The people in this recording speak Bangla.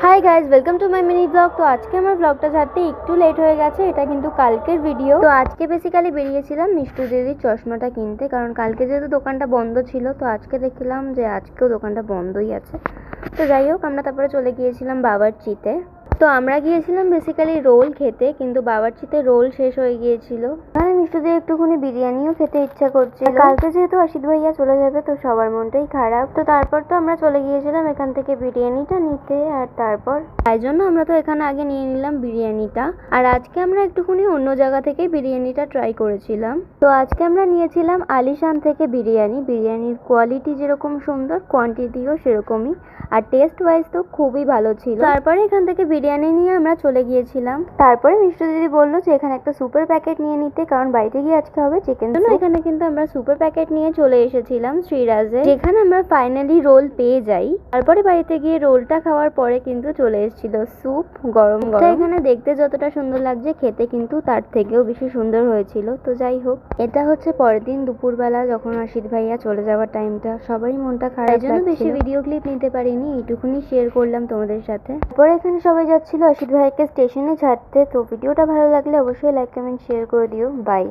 Hi guys, welcome to my mini blog. তো আজকে আমার ব্লগটা ছাড়তে একটু লেট হয়ে গেছে, এটা কিন্তু কালকের ভিডিও। তো আজকে বেসিক্যালি বেরিয়েছিলাম মিষ্টু দিদির চশমাটা কিনতে, কারণ কালকে যেহেতু দোকানটা বন্ধ ছিল, তো আজকে দেখলাম যে আজকেও দোকানটা বন্ধই আছে। তো যাই হোক, আমরা তারপরে চলে গিয়েছিলাম বাবরচিতে। তো আমরা গিয়েছিলাম বেসিক্যালি রোল খেতে, কিন্তু বাবরচিতে রোল শেষ হয়ে গিয়েছিল। মানে মিষ্টু দিয়ে একটুখানি বিরিয়ানিও খেতে ইচ্ছা করছিল। কালকে যেহেতু অসিত ভাইয়া চলে যাবে, তো সবার মনটাই খারাপ। তো তারপর তো আমরা চলে গিয়েছিলাম এখান থেকে বিরিয়ানিটা নিতে, আর তারপর তাই জন্য আমরা তো এখানে আগে নিয়ে নিলাম বিরিয়ানিটা। আর আজকে আমরা একটুখানি অন্য জায়গা থেকে বিরিয়ানিটা ট্রাই করেছিলাম। তো আজকে আমরা নিয়েছিলাম আলিশান থেকে বিরিয়ানির কোয়ালিটি যেরকম সুন্দর, কোয়ান্টিটিও সেরকমই, আর টেস্ট ওয়াইজ তো খুবই ভালো ছিল। তারপরে এখান থেকে বিরিয়ানি নিয়ে আমরা চলে গিয়েছিলাম। তারপরে মিষ্টু দিদি বললো যে এখানে একটা সুপার প্যাকেট নিয়ে নিতে, কারণ বাড়িতে গিয়ে আজকে হবে চিকেন স্যুপ। এখানে কিন্তু আমরা সুপার প্যাকেট নিয়ে চলে এসেছিলাম শ্রীরাজে, যেখানে আমরা ফাইনালি রোল পেয়ে যাই। তারপরে বাড়িতে গিয়ে রোলটা খাওয়ার পরে কিন্তু চলে এসেছিল স্যুপ গরম গরম। এখানে দেখতে যতটা সুন্দর লাগছে, খেতে কিন্তু তার থেকেও বেশি সুন্দর হয়েছিল। তো যাই হোক, এটা হচ্ছে পরের দিন দুপুরবেলা, যখন অসিত ভাইয়া চলে যাওয়ার টাইমটা। সবারই মনটা খারাপ, তাই জন্য বেশি ভিডিও ক্লিপ নিতে পারিনি, এইটুকুনি শেয়ার করলাম তোমাদের সাথে। পরে এখানে সবাই যাচ্ছিল অসিত ভাইয়াকে স্টেশনে ছাড়তে। তো ভিডিওটা ভালো লাগলে অবশ্যই লাইক কমেন্ট শেয়ার করে দিও। বাই।